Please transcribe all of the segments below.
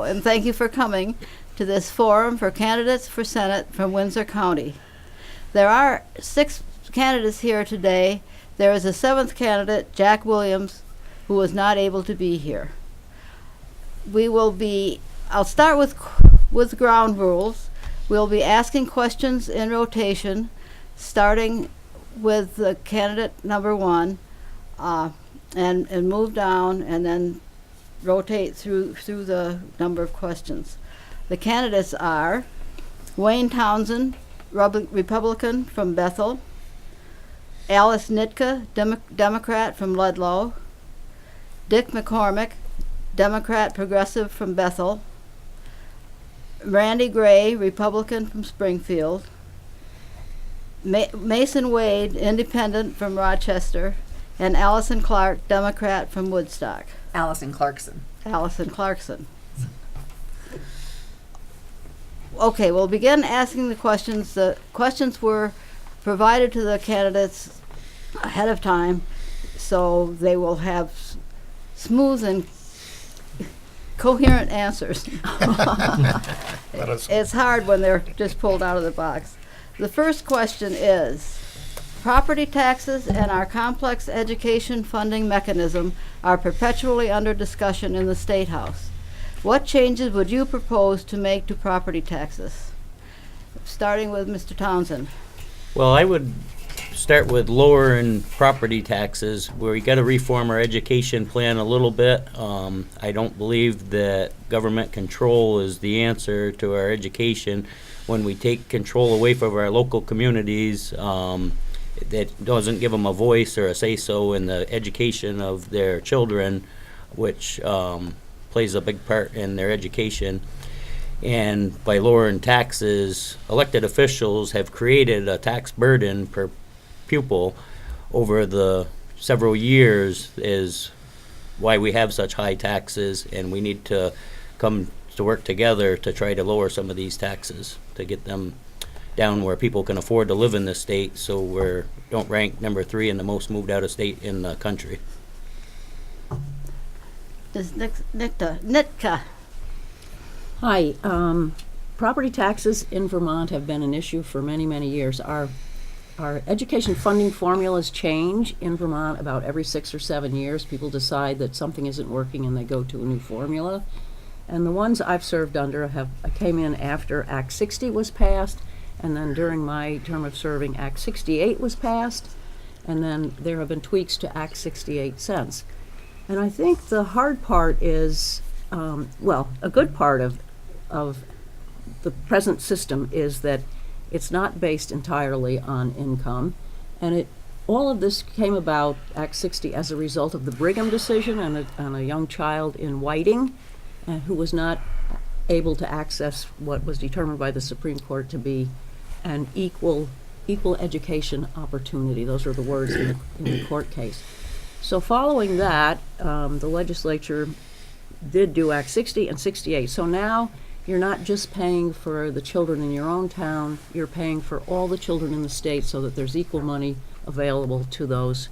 and thank you for coming to this forum for candidates for Senate from Windsor County. There are 6 candidates here today. There is a 7th candidate, Jack Williams, who was not able to be here. I'll start with ground rules. We'll be asking questions in rotation, starting with the candidate number 1, and move down and then rotate through the number of questions. The candidates are Wayne Townsend, Republican from Bethel; Alice Nitka, Democrat from Ludlow; Dick McCormick, Democrat Progressive from Bethel; Randy Gray, Republican from Springfield; Mason Wade, Independent from Rochester; and Allison Clark, Democrat from Woodstock. Allison Clarkson. Allison Clarkson. Okay, we'll begin asking the questions. The questions were provided to the candidates ahead of time, so they will have smooth and coherent answers. It's hard when they're just pulled out of the box. The first question is, property taxes and our complex education funding mechanism are perpetually under discussion in the State House. What changes would you propose to make to property taxes? Starting with Mr. Townsend. Well, I would start with lowering property taxes, where we got to reform our education plan a little bit. I don't believe that government control is the answer to our education. When we take control away from our local communities, that doesn't give them a voice or a say-so in the education of their children, which plays a big part in their education. And by lowering taxes, elected officials have created a tax burden per pupil over the several years, is why we have such high taxes, and we need to come to work together to try to lower some of these taxes to get them down where people can afford to live in this state, so we don't rank number 3 in the most moved out of state in the country. Nitka. Hi. Property taxes in Vermont have been an issue for many, many years. Our education funding formulas change in Vermont about every 6 or 7 years. People decide that something isn't working and they go to a new formula. And the ones I've served under came in after Act 60 was passed, and then during my term of serving, Act 68 was passed, and then there have been tweaks to Act 68 since. And I think the hard part is, a good part of the present system is that it's not based entirely on income, and all of this came about, Act 60, as a result of the Brigham decision on a young child in Whiting who was not able to access what was determined by the Supreme Court to be an equal education opportunity. Those are the words in the court case. So following that, the legislature did do Act 60 and 68. So now you're not just paying for the children in your own town, you're paying for all the children in the state so that there's equal money available to those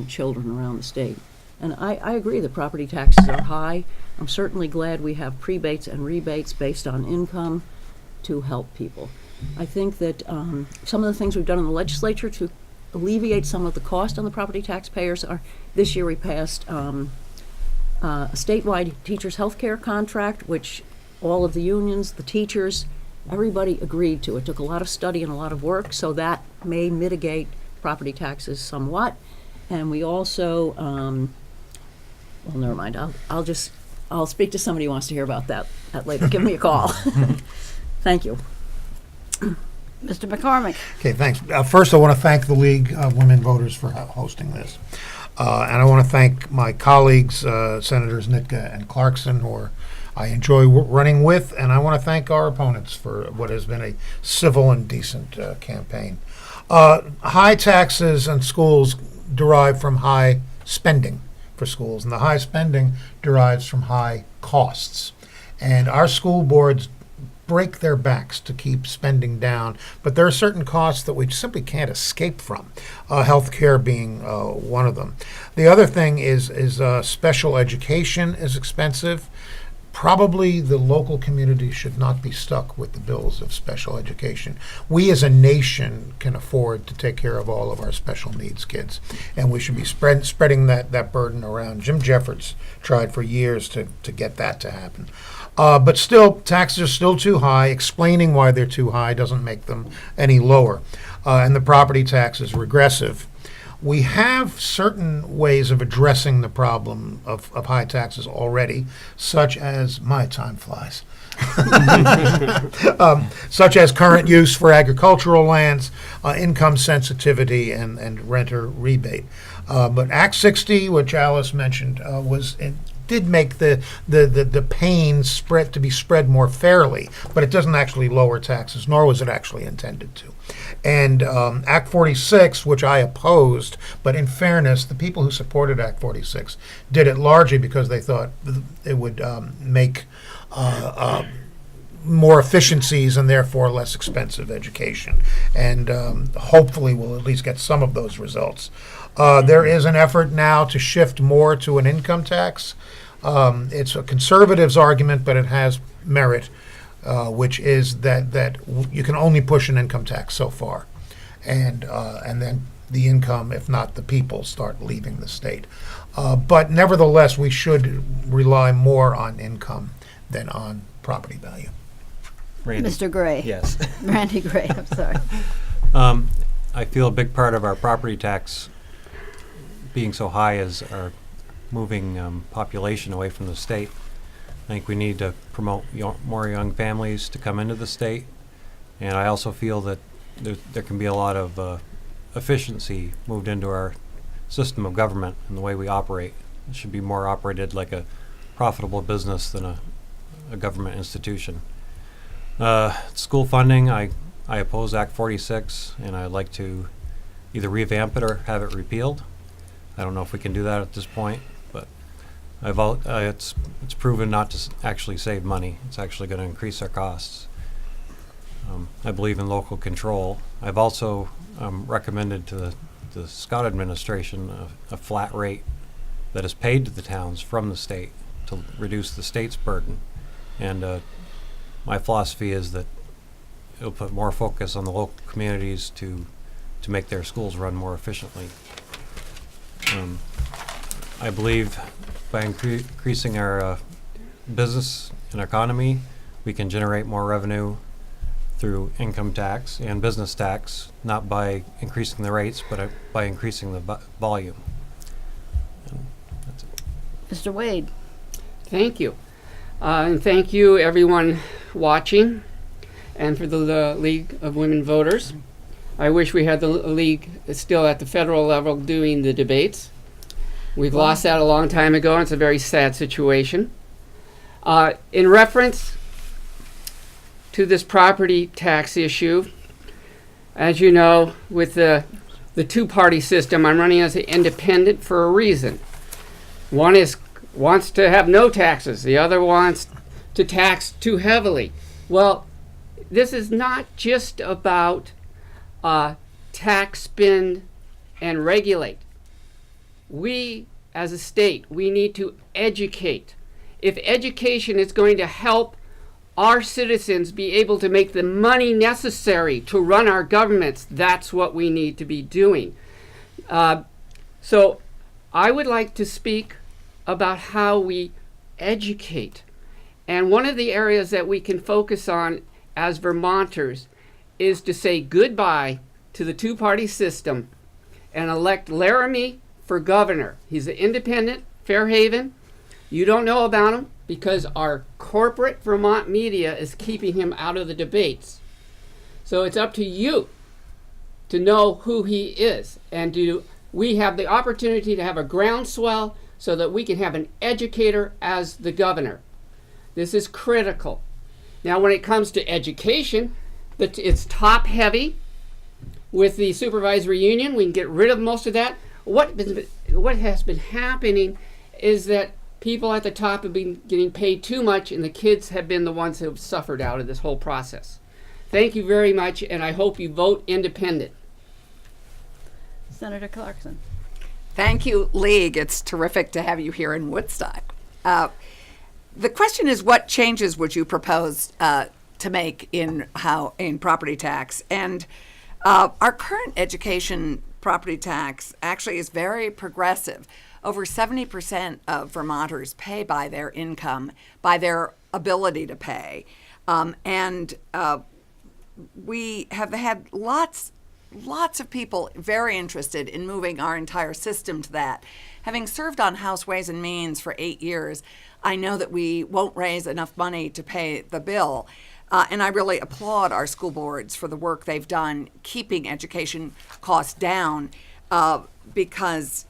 children around the state. And I agree that property taxes are high. I'm certainly glad we have prebates and rebates based on income to help people. I think that some of the things we've done in the legislature to alleviate some of the cost on the property taxpayers are, this year we passed a statewide teachers' health care contract, which all of the unions, the teachers, everybody agreed to. It took a lot of study and a lot of work, so that may mitigate property taxes somewhat. And we also, well, never mind. I'll speak to somebody who wants to hear about that later. Give me a call. Thank you. Mr. McCormick. Okay, thanks. First, I want to thank the League of Women Voters for hosting this. And I want to thank my colleagues, Senators Nitka and Clarkson, who I enjoy running with, and I want to thank our opponents for what has been a civil and decent campaign. High taxes on schools derive from high spending for schools, and the high spending derives from high costs. And our school boards break their backs to keep spending down, but there are certain costs that we simply can't escape from, healthcare being one of them. The other thing is special education is expensive. probably the local community should not be stuck with the bills of special education. We as a nation can afford to take care of all of our special needs kids, and we should be spreading that burden around. Jim Jeffords tried for years to get that to happen. But still, taxes are still too high. Explaining why they're too high doesn't make them any lower. And the property tax is regressive. We have certain ways of addressing the problem of high taxes already, such as, my time flies, such as current use for agricultural lands, income sensitivity, and renter rebate. But Act 60, which Alice mentioned, did make the pain to be spread more fairly, but it doesn't actually lower taxes, nor was it actually intended to. And Act 46, which I opposed, but in fairness, the people who supported Act 46 did it largely because they thought it would make more efficiencies and therefore less expensive education. And hopefully we'll at least get some of those results. There is an effort now to shift more to an income tax. It's a conservative's argument, but it has merit, which is that you can only push an income tax so far, and then the income, if not the people, start leaving the state. But nevertheless, we should rely more on income than on property value. Randy. Mr. Gray. Yes. Randy Gray, I'm sorry. I feel a big part of our property tax being so high is our moving population away from the state. I think we need to promote more young families to come into the state, and I also feel that there can be a lot of efficiency moved into our system of government and the way we operate. It should be more operated like a profitable business than a government institution. School funding, I oppose Act 46, and I'd like to either revamp it or have it repealed. I don't know if we can do that at this point, but it's proven not to actually save money. It's actually going to increase our costs. I believe in local control. I've also recommended to the Scott administration a flat rate that is paid to the towns from the state to reduce the state's burden. And my philosophy is that it'll put more focus on the local communities to make their schools run more efficiently. I believe by increasing our business and economy, we can generate more revenue through income tax and business tax, not by increasing the rates, but by increasing the volume. And that's it. Mr. Wade. Thank you. And thank you, everyone watching, and for the League of Women Voters. I wish we had the League still at the federal level doing the debates. We've lost that a long time ago, and it's a very sad situation. In reference to this property tax issue, as you know, with the two-party system, I'm running as an independent for a reason. One wants to have no taxes. The other wants to tax too heavily. Well, this is not just about tax, spend, and regulate. We, as a state, we need to educate. If education is going to help our citizens be able to make the money necessary to run our governments, that's what we need to be doing. So I would like to speak about how we educate. And one of the areas that we can focus on as Vermonters is to say goodbye to the two-party system and elect Laramie for governor. He's an independent, Fairhaven. You don't know about him because our corporate Vermont media is keeping him out of the debates. So it's up to you to know who he is, and we have the opportunity to have a groundswell so that we can have an educator as the governor. This is critical. Now, when it comes to education, it's top heavy. With the supervisory union, we can get rid of most of that. What has been happening is that people at the top have been getting paid too much, and the kids have been the ones who have suffered out of this whole process. Thank you very much, and I hope you vote independent. Senator Clarkson. Thank you, League. It's terrific to have you here in Woodstock. The question is, what changes would you propose to make in property tax? And our current education property tax actually is very progressive. Over 70% of Vermonters pay by their income, by their ability to pay. And we have had lots of people very interested in moving our entire system to that. Having served on House Ways and Means for 8 years, I know that we won't raise enough money to pay the bill. And I really applaud our school boards for the work they've done keeping education costs down, because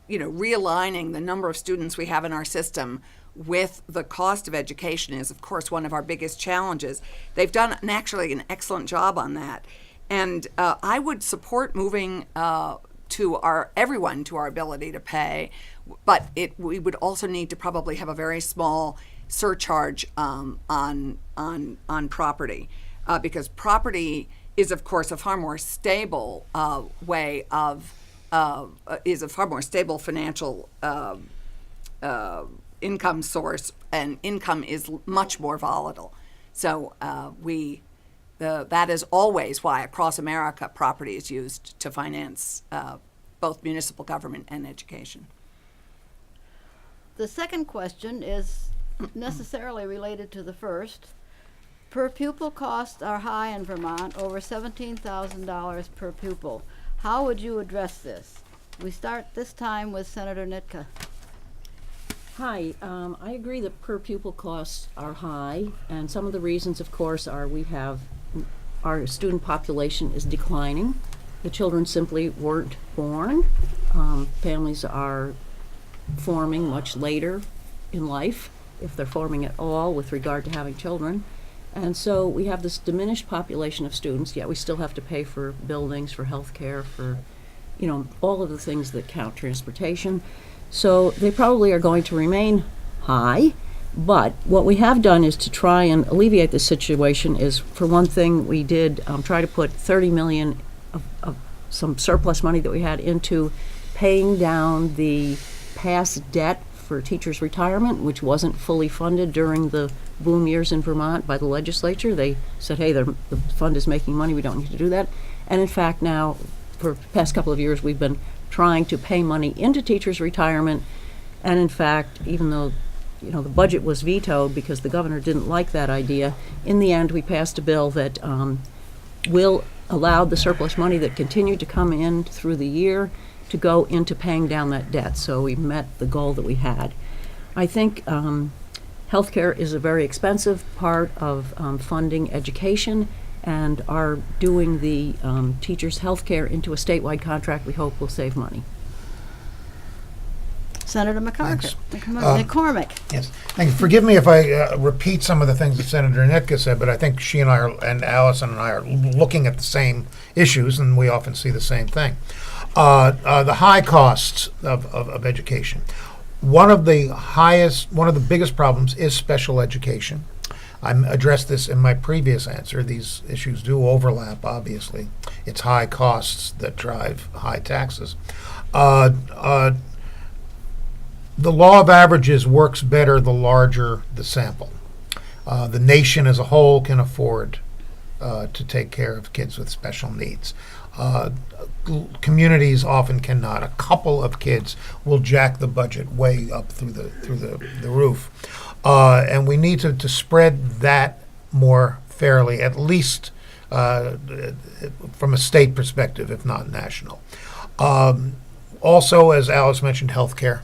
realigning the number of students we have in our system with the cost of education is, of course, one of our biggest challenges. They've done an excellent job on that. And I would support moving everyone to our ability to pay, but we would also need to probably have a very small surcharge on property, because property is, of course, a far more stable financial income source, and income is much more volatile. So that is always why across America property is used to finance both municipal government and education. The second question is necessarily related to the first. Per pupil costs are high in Vermont, over $17,000 per pupil. How would you address this? We start this time with Senator Nitka. Hi, I agree that per pupil costs are high, and some of the reasons, of course, are our student population is declining. The children simply weren't born. Families are forming much later in life, if they're forming at all with regard to having children. And so we have this diminished population of students, yet we still have to pay for buildings, for health care, for, all of the things that count, transportation. So they probably are going to remain high. But what we have done is to try and alleviate the situation is, for one thing, we did try to put $30 million of some surplus money that we had into paying down the past debt for teachers' retirement, which wasn't fully funded during the boom years in Vermont by the legislature. They said, hey, the fund is making money, we don't need to do that. And in fact, now, for the past couple of years, we've been trying to pay money into teachers' retirement. And in fact, even though the budget was vetoed because the governor didn't like that idea, in the end we passed a bill that will allow the surplus money that continued to come in through the year to go into paying down that debt. So we met the goal that we had. I think healthcare is a very expensive part of funding education, and our doing the teachers' healthcare into a statewide contract we hope will save money. Senator Thanks. McCormick. Yes. And forgive me if I repeat some of the things that Senator Nitka said, but I think she and Allison and I are looking at the same issues, and we often see the same thing. The high costs of education. One of the biggest problems is special education. I addressed this in my previous answer. These issues do overlap, obviously. It's high costs that drive high taxes. The law of averages works better the larger the sample. The nation as a whole can afford to take care of kids with special needs. Communities often cannot. A couple of kids will jack the budget way up through the roof. And we need to spread that more fairly, at least from a state perspective, if not national. Also, as Alice mentioned, healthcare.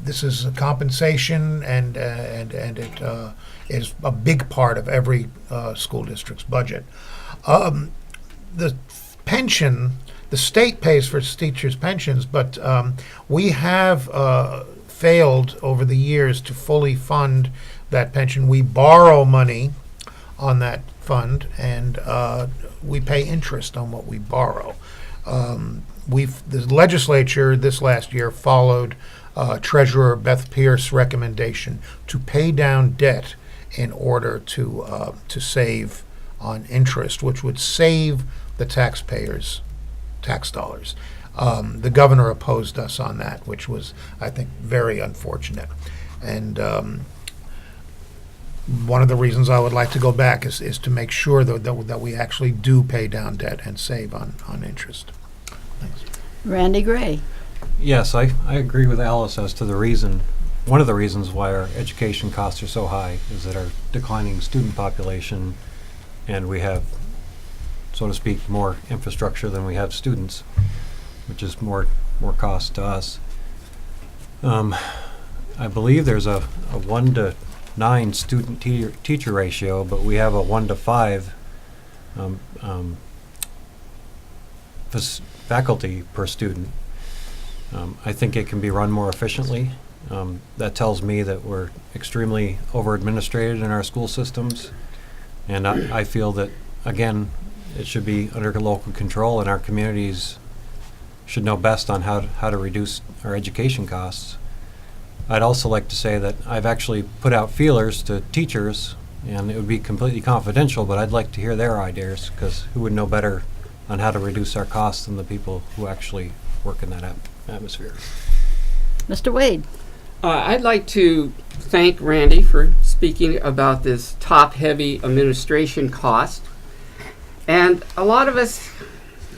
This is a compensation, and it is a big part of every school district's budget. The pension, the state pays for teachers' pensions, but we have failed over the years to fully fund that pension. We borrow money on that fund, and we pay interest on what we borrow. The legislature this last year followed Treasurer Beth Pierce's recommendation to pay down debt in order to save on interest, which would save the taxpayers tax dollars. The governor opposed us on that, which was, I think, very unfortunate. And one of the reasons I would like to go back is to make sure that we actually do pay down debt and save on interest. Thanks. Randy Gray. Yes, I agree with Alice as to the reason, one of the reasons why our education costs are so high is that our declining student population, and we have, so to speak, more infrastructure than we have students, which is more cost to us. I believe there's a 1 to 9 student teacher ratio, but we have a 1 to 5 faculty per student. I think it can be run more efficiently. That tells me that we're extremely over-administrated in our school systems, and I feel that, again, it should be under local control, and our communities should know best on how to reduce our education costs. I'd also like to say that I've actually put out feelers to teachers, and it would be completely confidential, but I'd like to hear their ideas, because who would know better on how to reduce our costs than the people who actually work in that atmosphere. Mr. Wade. I'd like to thank Randy for speaking about this top-heavy administration cost. And a lot of us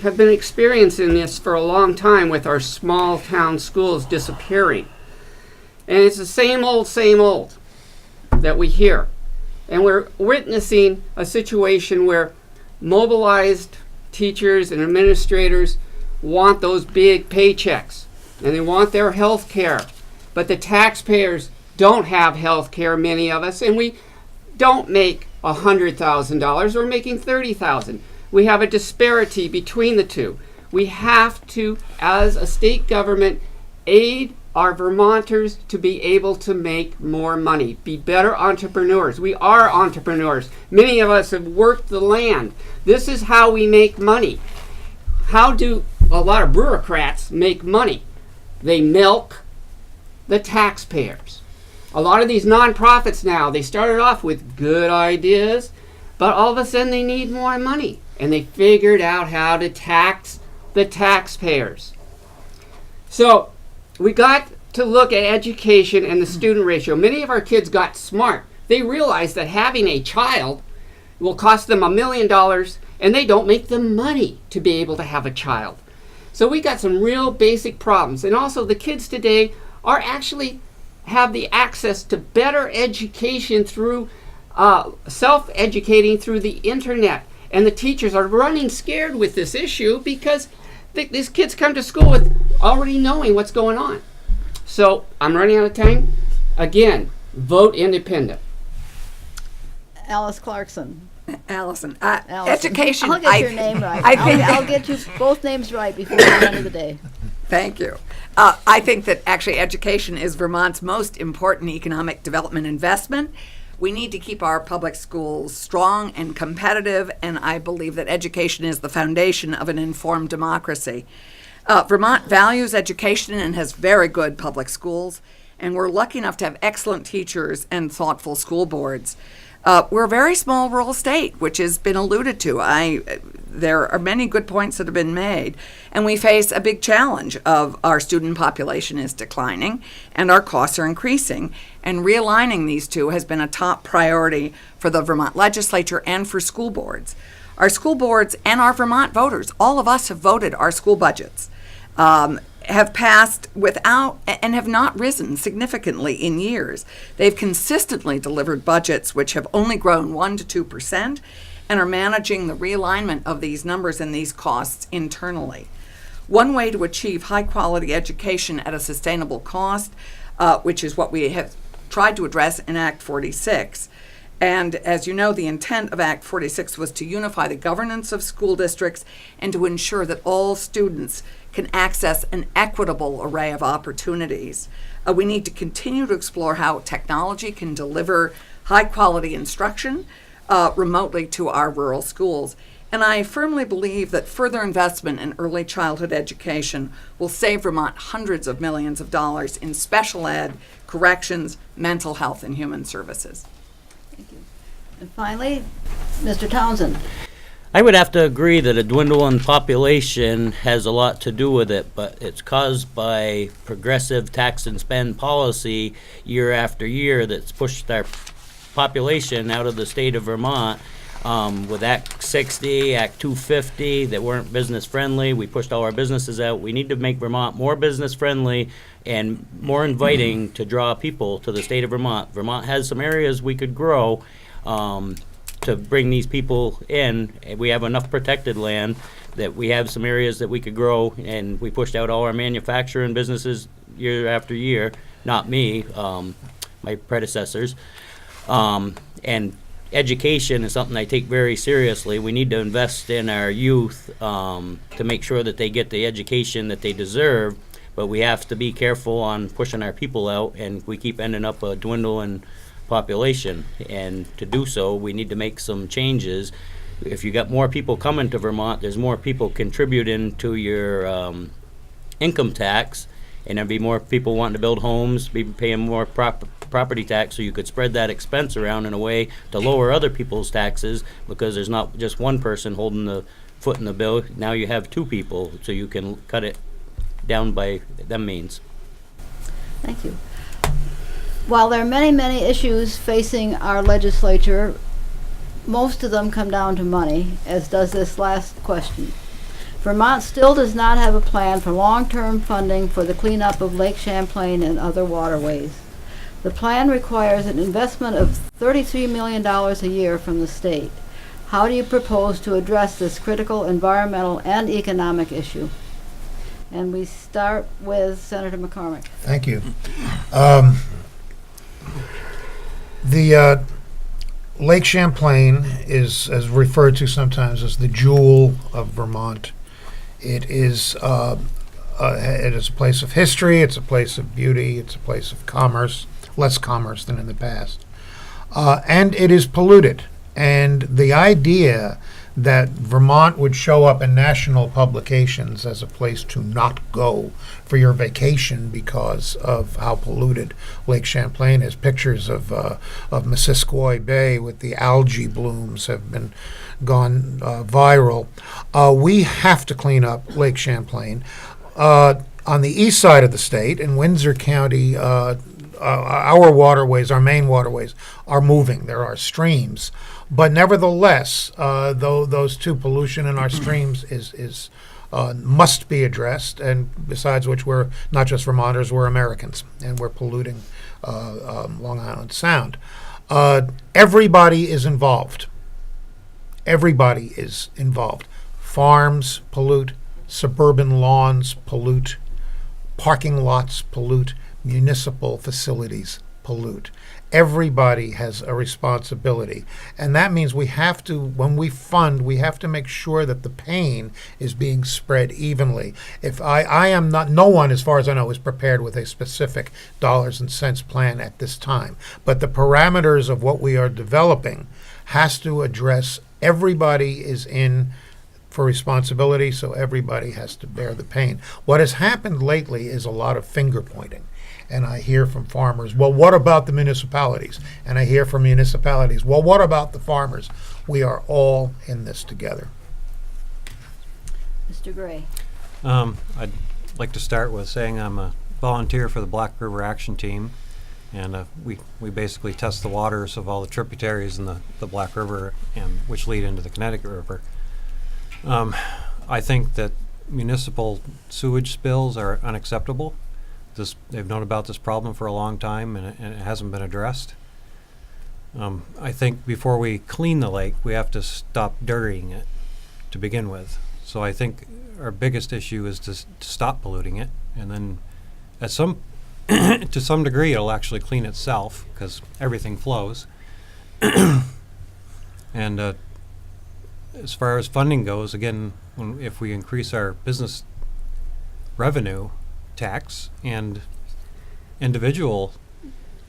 have been experiencing this for a long time with our small-town schools disappearing. And it's the same old that we hear. And we're witnessing a situation where mobilized teachers and administrators want those big paychecks, and they want their health care. But the taxpayers don't have health care, many of us, and we don't make $100,000. We're making $30,000. We have a disparity between the two. We have to, as a state government, aid our Vermonters to be able to make more money, be better entrepreneurs. We are entrepreneurs. Many of us have worked the land. This is how we make money. How do a lot of bureaucrats make money? They milk the taxpayers. A lot of these nonprofits now, they started off with good ideas, but all of a sudden they need more money, and they figured out how to tax the taxpayers. So we got to look at education and the student ratio. Many of our kids got smart. They realized that having a child will cost them $1 million, and they don't make the money to be able to have a child. So we got some real basic problems. And also the kids today are actually have the access to better education through self-educating through the internet. And the teachers are running scared with this issue because these kids come to school with already knowing what's going on. So I'm running out of time. Again, vote independent. Alice Clarkson. Allison, Allison. education. I'll get your name right. I think I'll get you both names right before the end of the day. Thank you. I think that actually education is Vermont's most important economic development investment. We need to keep our public schools strong and competitive, and I believe that education is the foundation of an informed democracy. Vermont values education and has very good public schools, and we're lucky enough to have excellent teachers and thoughtful school boards. We're a very small rural state, which has been alluded to. There are many good points that have been made, and we face a big challenge of our student population is declining and our costs are increasing, and realigning these two has been a top priority for the Vermont legislature and for school boards. Our school boards and our Vermont voters, all of us have voted our school budgets, have passed without and have not risen significantly in years. They've consistently delivered budgets which have only grown 1 to 2% and are managing the realignment of these numbers and these costs internally. One way to achieve high quality education at a sustainable cost, which is what we have tried to address in Act 46. And as you know, the intent of Act 46 was to unify the governance of school districts and to ensure that all students can access an equitable array of opportunities. We need to continue to explore how technology can deliver high-quality instruction remotely to our rural schools. And I firmly believe that further investment in early childhood education will save Vermont hundreds of millions of dollars in special ed, corrections, mental health, and human services. Thank you. And finally, Mr. Townsend. I would have to agree that a dwindling population has a lot to do with it, but it's caused by progressive tax and spend policy year after year that's pushed our population out of the state of Vermont. With Act 60, Act 250, that weren't business friendly. We pushed all our businesses out. We need to make Vermont more business friendly and more inviting to draw people to the state of Vermont. Vermont has some areas we could grow to bring these people in. We have enough protected land that we have some areas that we could grow, and we pushed out all our manufacturing businesses year after year. Not me, my predecessors. And education is something I take very seriously. We need to invest in our youth to make sure that they get the education that they deserve, but we have to be careful on pushing our people out, and we keep ending up a dwindling population. And to do so, we need to make some changes. If you got more people coming to Vermont, there's more people contributing to your income tax, and there'd be more people wanting to build homes, be paying more property tax, so you could spread that expense around in a way to lower other people's taxes, because there's not just one person holding the foot in the bill. Now you have two people, so you can cut it down by them means. Thank you. While there are many, many issues facing our legislature, most of them come down to money, as does this last question. Vermont still does not have a plan for long-term funding for the cleanup of Lake Champlain and other waterways. The plan requires an investment of $33 million a year from the state. How do you propose to address this critical environmental and economic issue? And we start with Senator McCormick. Thank you. The Lake Champlain is referred to sometimes as the jewel of Vermont. It is a place of history, it's a place of beauty, it's a place of commerce, less commerce than in the past. And it is polluted. And the idea that Vermont would show up in national publications as a place to not go for your vacation because of how polluted Lake Champlain is. Pictures of Missisquoi Bay with the algae blooms have been gone viral. We have to clean up Lake Champlain. On the east side of the state, in Windsor County, our waterways, our main waterways, are moving. There are streams. But nevertheless, those two, pollution in our streams is must be addressed. And besides which, we're not just Vermonters, we're Americans, and we're polluting Long Island Sound. Everybody is involved. Everybody is involved. Farms pollute, suburban lawns pollute, parking lots pollute, municipal facilities pollute. Everybody has a responsibility. And that means we have to, when we fund, we have to make sure that the pain is being spread evenly. If I am not, no one, as far as I know, is prepared with a specific dollars and cents plan at this time. But the parameters of what we are developing has to address everybody is in for responsibility, so everybody has to bear the pain. What has happened lately is a lot of finger pointing. And I hear from farmers, well, what about the municipalities? And I hear from municipalities, well, what about the farmers? We are all in this together. Mr. Gray. I'd like to start with saying I'm a volunteer for the Black River Action Team, and we basically test the waters of all the tributaries in the Black River, and which lead into the Connecticut River. I think that municipal sewage spills are unacceptable. They've known about this problem for a long time, and it hasn't been addressed. I think before we clean the lake, we have to stop dirtying it to begin with. So I think our biggest issue is to stop polluting it, and then at some to some degree it'll actually clean itself because everything flows. And as far as funding goes, again, if we increase our business revenue tax and individual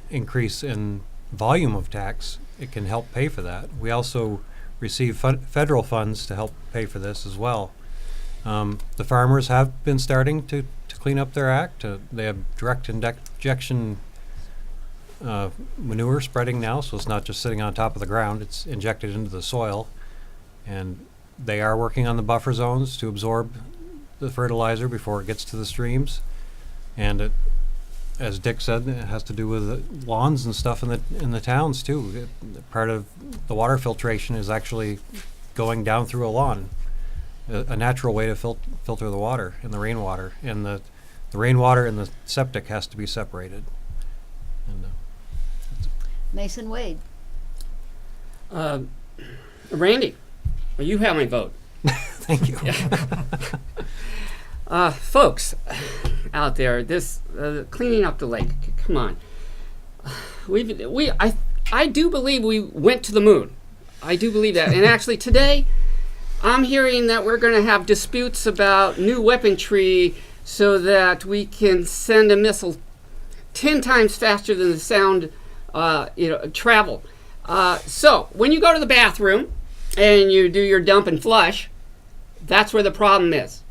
increase in volume of tax, it can help pay for that. We also receive federal funds to help pay for this as well. The farmers have been starting to clean up their act. They have direct injection manure spreading now, so it's not just sitting on top of the ground, it's injected into the soil. And They are working on the buffer zones to absorb the fertilizer before it gets to the streams. And it, as Dick said, it has to do with the lawns and stuff in the towns too. Part of the water filtration is actually going down through a lawn, a natural way to filter the water and the rainwater. And the rainwater and the septic has to be separated. And, Mason Wade. Randy, you have my vote. thank you. Folks out there, this cleaning up the lake. Come on, I do believe we went to the moon. I do believe that. And actually today, I'm hearing that we're going to have disputes about new weaponry so that we can send a missile 10 times faster than the sound travel. So when you go to the bathroom and you do your dump and flush, that's where the problem is.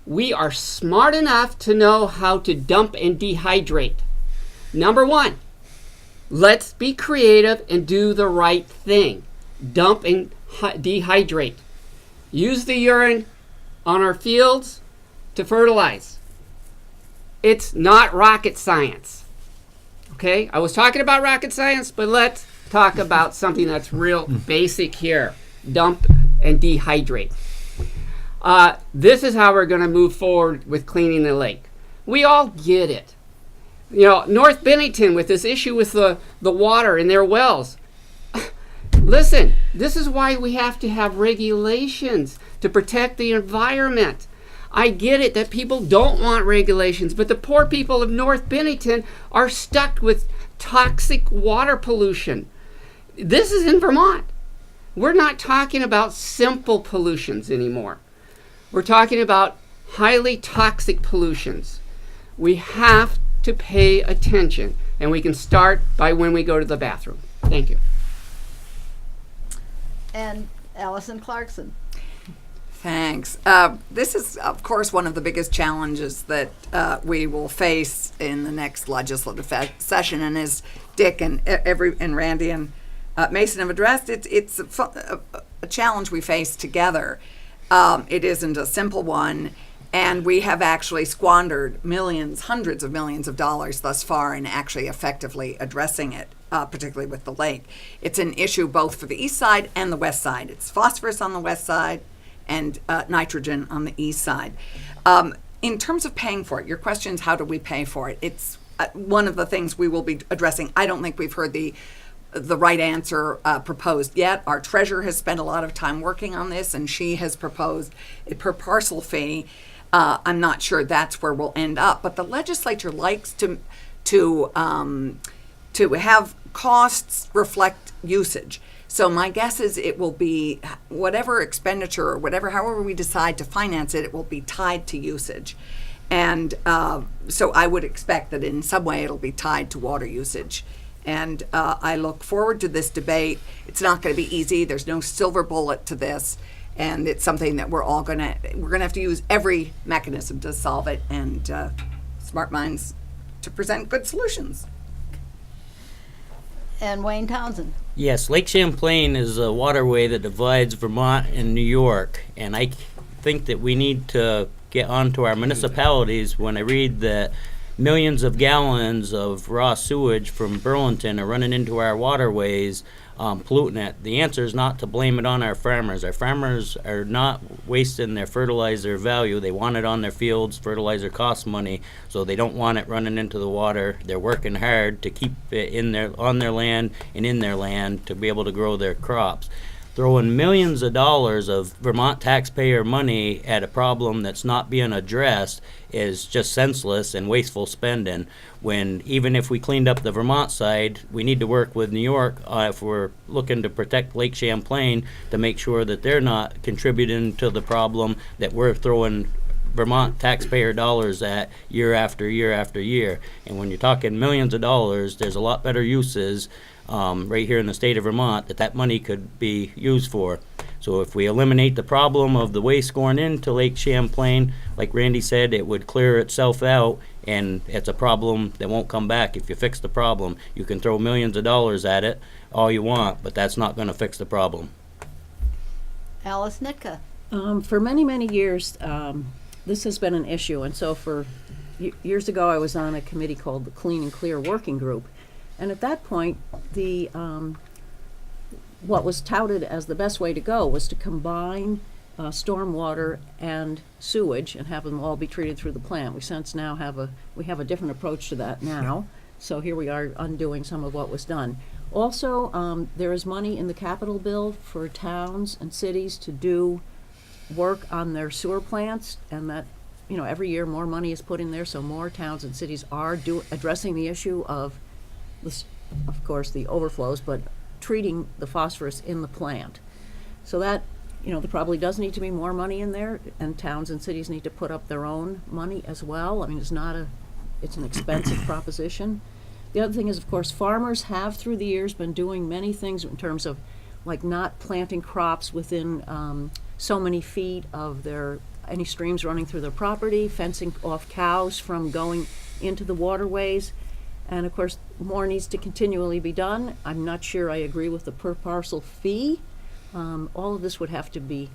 We are smart enough to know how to dump and dehydrate. Number one, let's be creative and do the right thing. Dump and dehydrate. Use the urine on our fields to fertilize. It's not rocket science. Okay? I was talking about rocket science, but let's talk about something that's real basic here. Dump and dehydrate. This is how we're going to move forward with cleaning the lake. We all get it. North Bennington with this issue with the water in their wells. Listen, this is why we have to have regulations to protect the environment. I get it that people don't want regulations, but the poor people of North Bennington are stuck with toxic water pollution. This is in Vermont. We're not talking about simple pollutions anymore. We're talking about highly toxic pollutions. We have to pay attention, and we can start by when we go to the bathroom. Thank you. And Allison Clarkson. Thanks. This is, of course, one of the biggest challenges that we will face in the next legislative session. And as Dick and Randy and Mason have addressed, it's a challenge we face together. It isn't a simple one. And we have actually squandered millions, hundreds of millions of dollars thus far in actually effectively addressing it, particularly with the lake. It's an issue both for the east side and the west side. It's phosphorus on the west side and nitrogen on the east side. In terms of paying for it, your question is how do we pay for it? It's one of the things we will be addressing. I don't think we've heard the right answer proposed yet. Our treasurer has spent a lot of time working on this, and she has proposed a per parcel fee. I'm not sure that's where we'll end up, but the legislature likes to have costs reflect usage. So my guess is it will be whatever expenditure or however we decide to finance it, it will be tied to usage. And so I would expect that in some way it'll be tied to water usage. And I look forward to this debate. It's not going to be easy. There's no silver bullet to this. And it's something that we're going to have to use every mechanism to solve it, and smart minds to present good solutions. And Wayne Townsend. Yes, Lake Champlain is a waterway that divides Vermont and New York, and I think that we need to get onto our municipalities. When I read that millions of gallons of raw sewage from Burlington are running into our waterways, polluting it, the answer is not to blame it on our farmers. Our farmers are not wasting their fertilizer value. They want it on their fields. Fertilizer costs money, so they don't want it running into the water. They're working hard to keep it on their land and in their land to be able to grow their crops. Throwing millions of dollars of Vermont taxpayer money at a problem that's not being addressed is just senseless and wasteful spending, when even if we cleaned up the Vermont side, we need to work with New York if we're looking to protect Lake Champlain to make sure that they're not contributing to the problem that we're throwing Vermont taxpayer dollars at year after year after year. And when you're talking millions of dollars, there's a lot better uses right here in the state of Vermont that money could be used for. So if we eliminate the problem of the waste going into Lake Champlain, like Randy said, it would clear itself out, and it's a problem that won't come back. If you fix the problem, you can throw millions of dollars at it all you want, but that's not going to fix the problem. Alice Nitka. For many, many years, this has been an issue, and so for years ago, I was on a committee called the Clean and Clear Working Group, and at that point, the what was touted as the best way to go was to combine stormwater and sewage and have them all be treated through the plant. We since now have a different approach to that now, so here we are undoing some of what was done. Also, there is money in the capital bill for towns and cities to do work on their sewer plants, and that, every year more money is put in there, so more towns and cities are addressing the issue of this, of course, the overflows, but treating the phosphorus in the plant. So that, there probably does need to be more money in there, and towns and cities need to put up their own money as well. I mean, it's an expensive proposition. The other thing is, of course, farmers have through the years been doing many things in terms of like not planting crops within so many feet of any streams running through their property, fencing off cows from going into the waterways. And of course, more needs to continually be done. I'm not sure I agree with the per parcel fee. All of this would have to be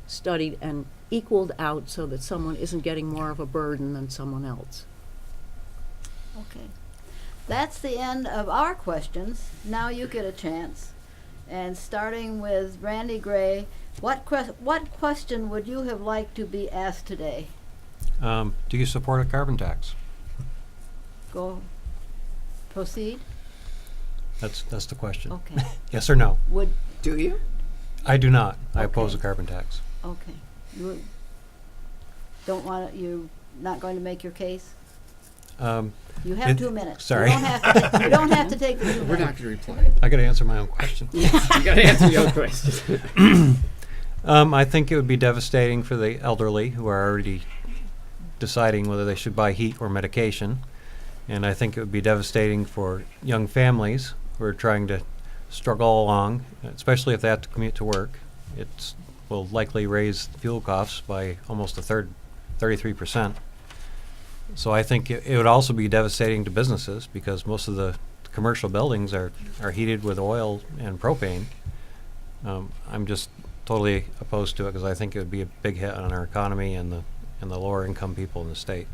studied and equaled out so that someone isn't getting more of a burden than someone else. Okay. That's the end of our questions. Now you get a chance. And starting with Randy Gray, what question would you have liked to be asked today? Do you support a carbon tax? Go. Proceed. That's the question. Okay. Yes or no? Do you? I do not. I oppose a Okay. carbon tax. Okay. You don't want you're not going to make your case? You have 2 minutes. Sorry. You don't have to take the 2 minutes. We're not going to reply. I got to answer my own question. You got to answer your own question. I think it would be devastating for the elderly who are already deciding whether they should buy heat or medication. And I think it would be devastating for young families who are trying to struggle along, especially if they have to commute to work. It will likely raise fuel costs by almost a third, 33%. So I think it would also be devastating to businesses because most of the commercial buildings are heated with oil and propane. I'm just totally opposed to it because I think it would be a big hit on our economy and the lower income people in the state.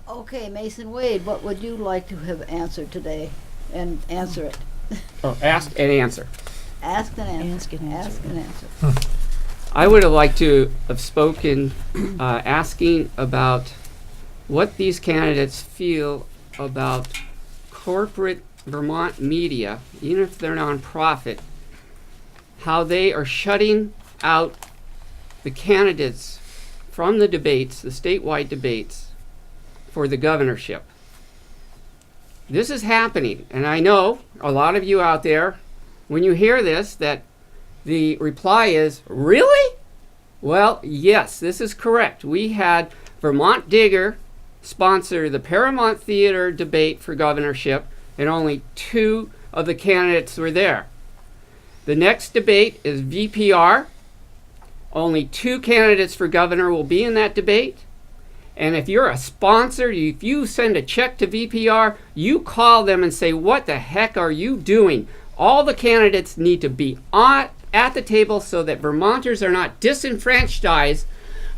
Okay, Mason Wade, what would you like to have answered today? And answer it. Oh, ask and answer. Ask and answer. Ask and answer. Ask and answer. I would have liked to have spoken asking about what these candidates feel about corporate Vermont media, even if they're nonprofit, how they are shutting out the candidates from the debates, the statewide debates, for the governorship. This is happening, and I know a lot of you out there, when you hear this, that the reply is, really? Well, yes, this is correct. We had Vermont Digger sponsor the Paramount Theater debate for governorship, and only 2 of the candidates were there. The next debate is VPR. Only 2 candidates for governor will be in that debate. And if you're a sponsor, if you send a check to VPR, you call them and say, what the heck are you doing? All the candidates need to be at the table so that Vermonters are not disenfranchised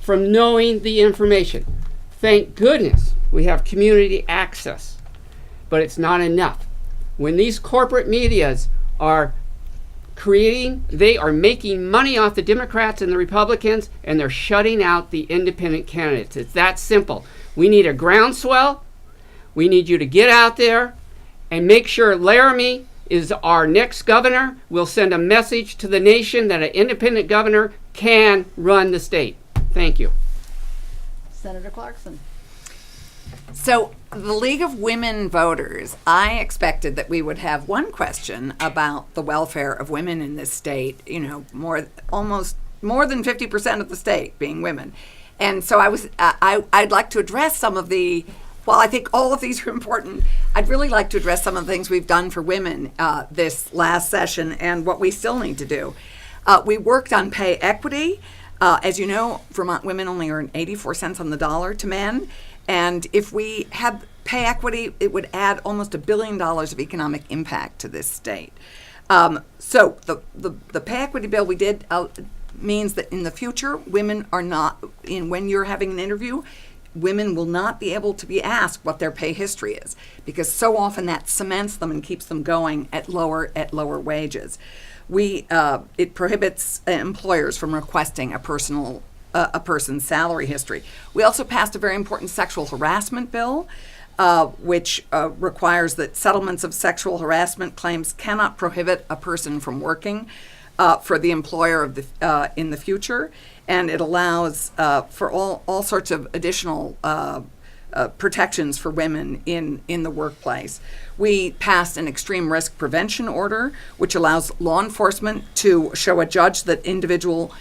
from knowing the information. Thank goodness we have community access, but it's not enough. When these corporate medias are they are making money off the Democrats and the Republicans, and they're shutting out the independent candidates. It's that simple. We need a groundswell. We need you to get out there and make sure Laramie is our next governor. We'll send a message to the nation that an independent governor can run the state. Thank you. Senator Clarkson. So, the League of Women Voters, I expected that we would have one question about the welfare of women in this state, almost more than 50% of the state being women. And so I'd like to address some of I think all of these are important. I'd really like to address some of the things we've done for women this last session and what we still need to do. We worked on pay equity. As you know, Vermont women only earn 84 cents on the dollar to men. And if we had pay equity, it would add almost $1 billion of economic impact to this state. So the pay equity bill we did means that in the future, women are not, when you're having an interview, women will not be able to be asked what their pay history is, because so often that cements them and keeps them going at lower wages. It prohibits employers from requesting a person's salary history. We also passed a very important sexual harassment bill, which requires that settlements of sexual harassment claims cannot prohibit a person from working for the employer in the future, and it allows for all sorts of additional protections for women in the workplace. We passed an extreme risk prevention order, which allows law enforcement to show a judge that individual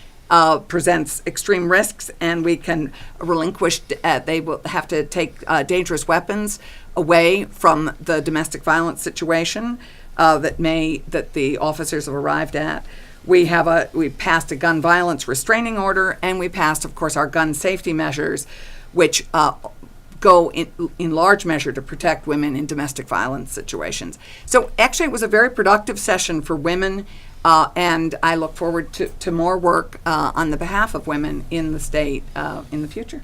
presents extreme risks, and we can relinquish. They will have to take dangerous weapons away from the domestic violence situation that the officers have arrived at. We passed a gun violence restraining order, and we passed, of course, our gun safety measures, which go in large measure to protect women in domestic violence situations. So actually, it was a very productive session for women, and I look forward to more work on the behalf of women in the state in the future.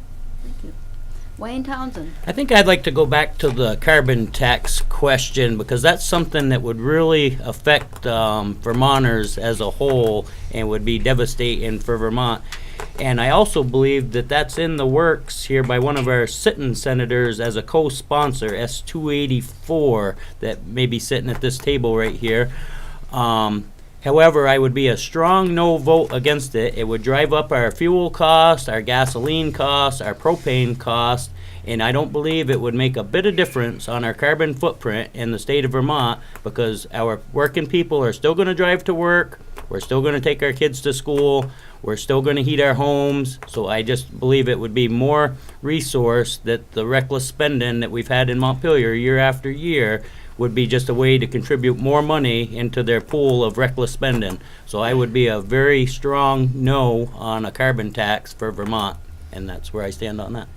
Wayne Townsend. I think I'd like to go back to the carbon tax question, because that's something that would really affect Vermonters as a whole and would be devastating for Vermont. And I also believe that that's in the works here by one of our sitting senators as a co-sponsor, S284, that may be sitting at this table right here. However, I would be a strong no vote against it. It would drive up our fuel cost, our gasoline cost, our propane cost, and I don't believe it would make a bit of difference on our carbon footprint in the state of Vermont, because our working people are still going to drive to work, we're still going to take our kids to school, we're still going to heat our homes. So I just believe it would be more resource that the reckless spending that we've had in Montpelier year after year would be just a way to contribute more money into their pool of reckless spending. So I would be a very strong no on a carbon tax for Vermont, and that's where I stand on that.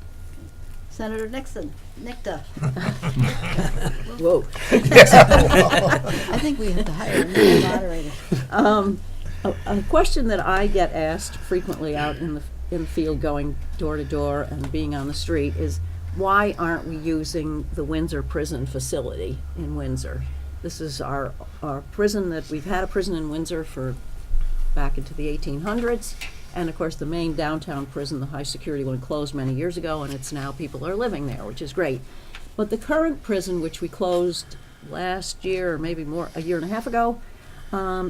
Senator Nixon. Nicta. Whoa. I think we have to hire a new moderator. A question that I get asked frequently out in the field, going door to door and being on the street, is why aren't we using the Windsor prison facility in Windsor? This is our prison that we've had a prison in Windsor for back into the 1800s. And of course, the main downtown prison, the high security one, closed many years ago, and it's now people are living there, which is great. But the current prison, which we closed last year, or maybe more, a year and a half ago,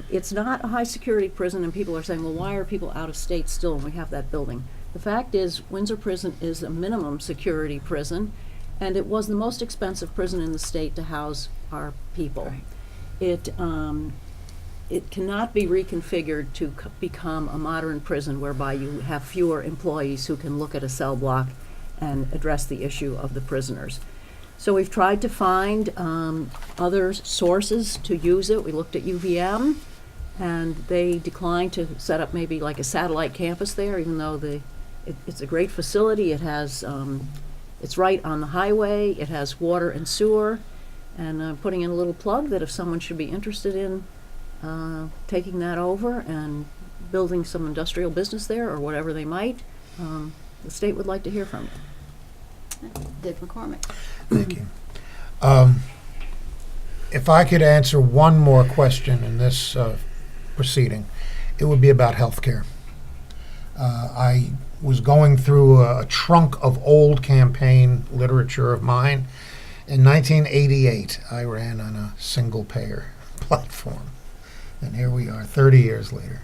it's not a high security prison, and people are saying, well, why are people out of state still when we have that building? The fact is, Windsor Prison is a minimum security prison, and it was the most expensive prison in the state to house our people. Right. It cannot be reconfigured to become a modern prison whereby you have fewer employees who can look at a cell block and address the issue of the prisoners. So we've tried to find other sources to use it. We looked at UVM, and they declined to set up maybe like a satellite campus there, even though it's a great facility. It has, it's right on the highway. It has water and sewer. And putting in a little plug that if someone should be interested in taking that over and building some industrial business there or whatever they might, the state would like to hear from you. Dick McCormick. Thank you. If I could answer one more question in this proceeding, it would be about health care. I was going through a trunk of old campaign literature of mine. In 1988, I ran on a single-payer platform, and here we are 30 years later.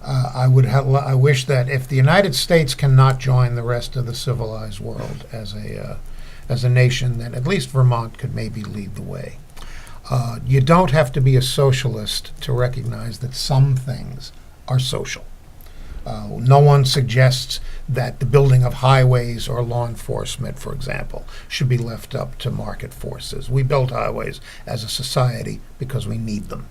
I wish that if the United States cannot join the rest of the civilized world as a nation, that at least Vermont could maybe lead the way. You don't have to be a socialist to recognize that some things are social. No one suggests that the building of highways or law enforcement, for example, should be left up to market forces. We build highways as a society because we need them.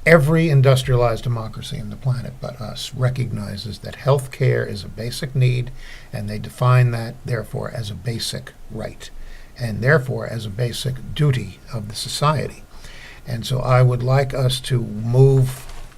Every industrialized democracy on the planet but us recognizes that health care is a basic need, and they define that, therefore, as a basic right, and therefore as a basic duty of the society. And so I would like us to move,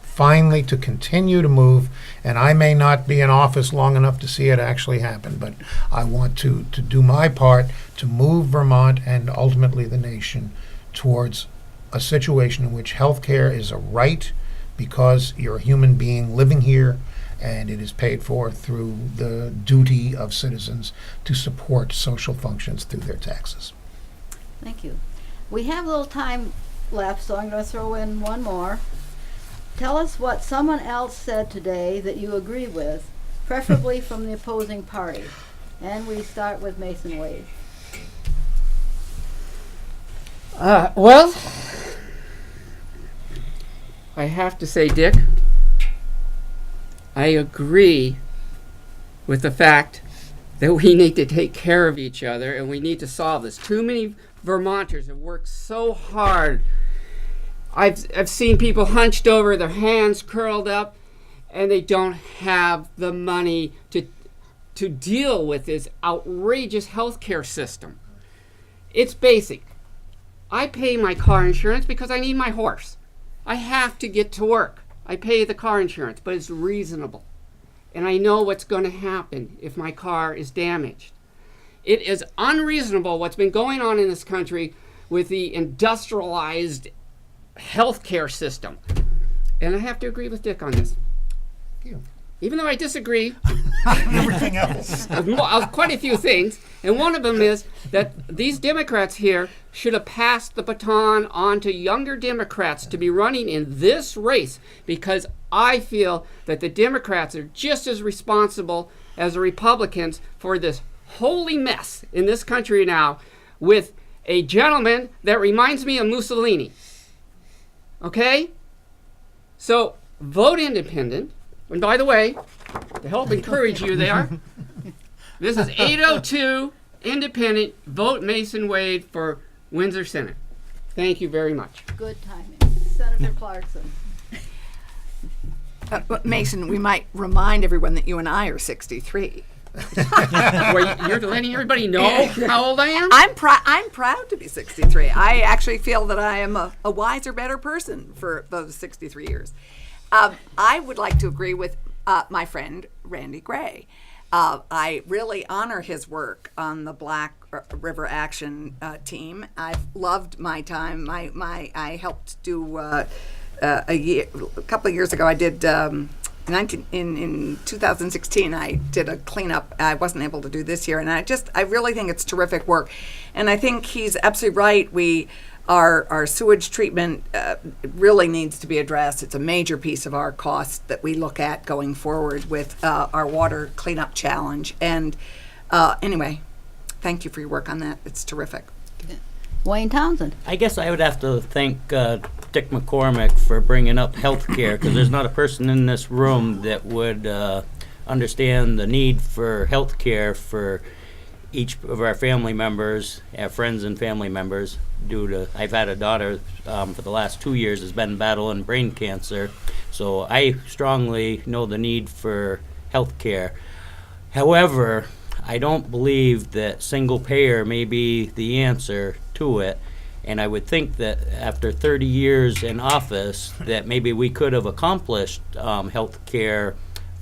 finally, to continue to move, and I may not be in office long enough to see it actually happen, but I want to do my part to move Vermont and ultimately the nation towards a situation in which health care is a right because you're a human being living here, and it is paid for through the duty of citizens to support social functions through their taxes. Thank you. We have a little time left, so I'm going to throw in one more. Tell us what someone else said today that you agree with, preferably from the opposing party. And we start with Mason Wade. Well, I have to say, Dick, I agree with the fact that we need to take care of each other and we need to solve this. Too many Vermonters have worked so hard. I've seen people hunched over, their hands curled up, and they don't have the money to deal with this outrageous healthcare system. It's basic. I pay my car insurance because I need my horse. I have to get to work. I pay the car insurance, but it's reasonable. And I know what's going to happen if my car is damaged. It is unreasonable what's been going on in this country with the industrialized healthcare system. And I have to agree with Dick on this. Thank you. Even though I disagree Everything else. of quite a few things, and one of them is that these Democrats here should have passed the baton on to younger Democrats to be running in this race, because I feel that the Democrats are just as responsible as the Republicans for this holy mess in this country now, with a gentleman that reminds me of Mussolini. Okay? So vote independent. And by the way, to help encourage you there, this is 802 independent. Vote Mason Wade for Windsor Senate. Thank you very much. Good timing. Senator Clarkson. Mason, we might remind everyone that you and I are 63. Well, you're letting everybody know how old I am? I'm proud to be 63. I actually feel that I am a wiser, better person for those 63 years. I would like to agree with my friend Randy Gray. I really honor his work on the Black River Action team. I've loved my time. I helped do a couple of years ago. I did in 2016. I did a cleanup. I wasn't able to do this year, and I really think it's terrific work. And I think he's absolutely right. Our sewage treatment really needs to be addressed. It's a major piece of our cost that we look at going forward with our water cleanup challenge. And anyway, thank you for your work on that. It's terrific. Wayne Townsend. I guess I would have to thank Dick McCormick for bringing up healthcare, because there's not a person in this room that would understand the need for healthcare for each of our family members, our friends and family members. I've had a daughter for the last 2 years has been battling brain cancer, so I strongly know the need for health care. However, I don't believe that single payer may be the answer to it, and I would think that after 30 years in office that maybe we could have accomplished health care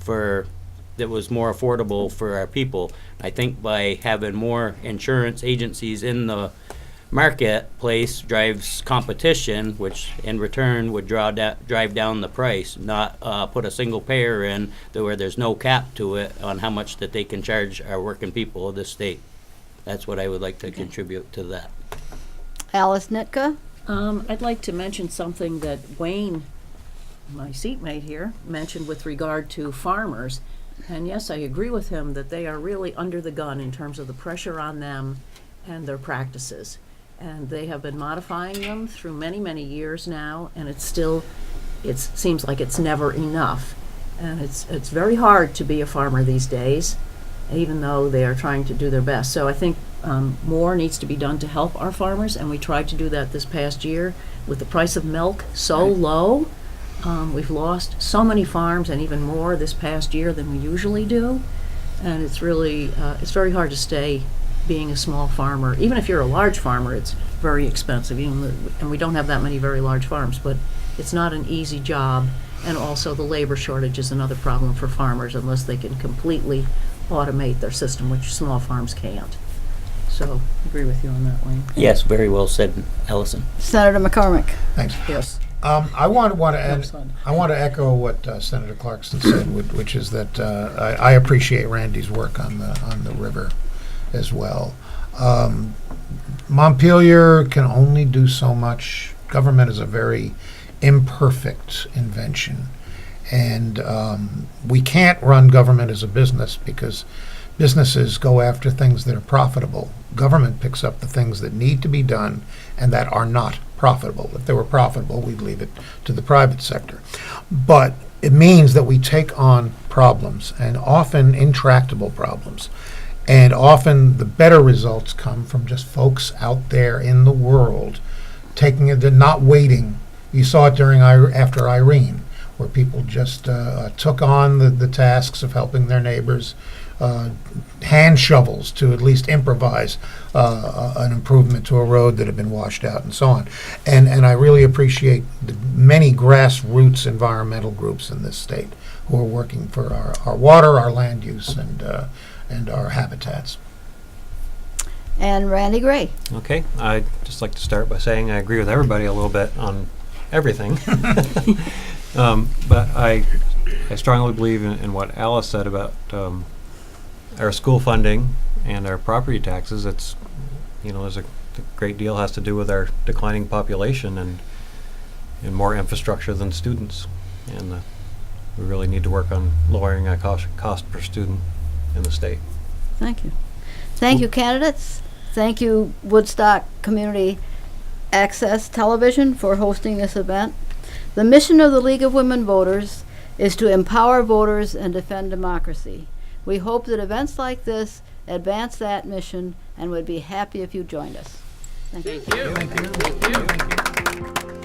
that was more affordable for our people. I think by having more insurance agencies in the marketplace drives competition, which in return would drive down the price, not put a single payer in where there's no cap to it on how much that they can charge our working people of this state. That's what I would like to contribute to that. Alice Nitka. I'd like to mention something that Wayne, my seatmate here, mentioned with regard to farmers. And yes, I agree with him that they are really under the gun in terms of the pressure on them and their practices. And they have been modifying them through many, many years now, and it seems like it's never enough. And it's very hard to be a farmer these days, even though they are trying to do their best. So I think more needs to be done to help our farmers, and we tried to do that this past year with the price of milk so low. We've lost so many farms, and even more this past year than we usually do, and it's really it's very hard to stay being a small farmer. Even if you're a large farmer, it's very expensive, and we don't have that many very large farms, but it's not an easy job. And also the labor shortage is another problem for farmers unless they can completely automate their system, which small farms can't. So, agree with you on that, Wayne. Yes, very well said, Allison. Senator McCormick. Thanks. Yes. I want to add. Excellent. I want to echo what Senator Clarkson said, which is that I appreciate Randy's work on the river as well. Montpelier can only do so much. Government is a very imperfect invention, and we can't run government as a business because businesses go after things that are profitable. Government picks up the things that need to be done and that are not profitable. If they were profitable, we'd leave it to the private sector. But it means that we take on problems, and often intractable problems. And often the better results come from just folks out there in the world taking it, not waiting. You saw it after Irene, where people just took on the tasks of helping their neighbors, hand shovels to at least improvise an improvement to a road that had been washed out and so on. And I really appreciate the many grassroots environmental groups in this state who are working for our water, our land use, and our habitats. And Randy Gray. Okay, I'd just like to start by saying I agree with everybody a little bit on everything. But I strongly believe in what Alice said about our school funding and our property taxes. It's, there's a great deal has to do with our declining population and more infrastructure than students. And we really need to work on lowering our cost per student in the state. Thank you. Thank you, candidates. Thank you, Woodstock Community Access Television, for hosting this event. The mission of the League of Women Voters is to empower voters and defend democracy. We hope that events like this advance that mission and would be happy if you joined us. Thank you. Thank you. Thank you.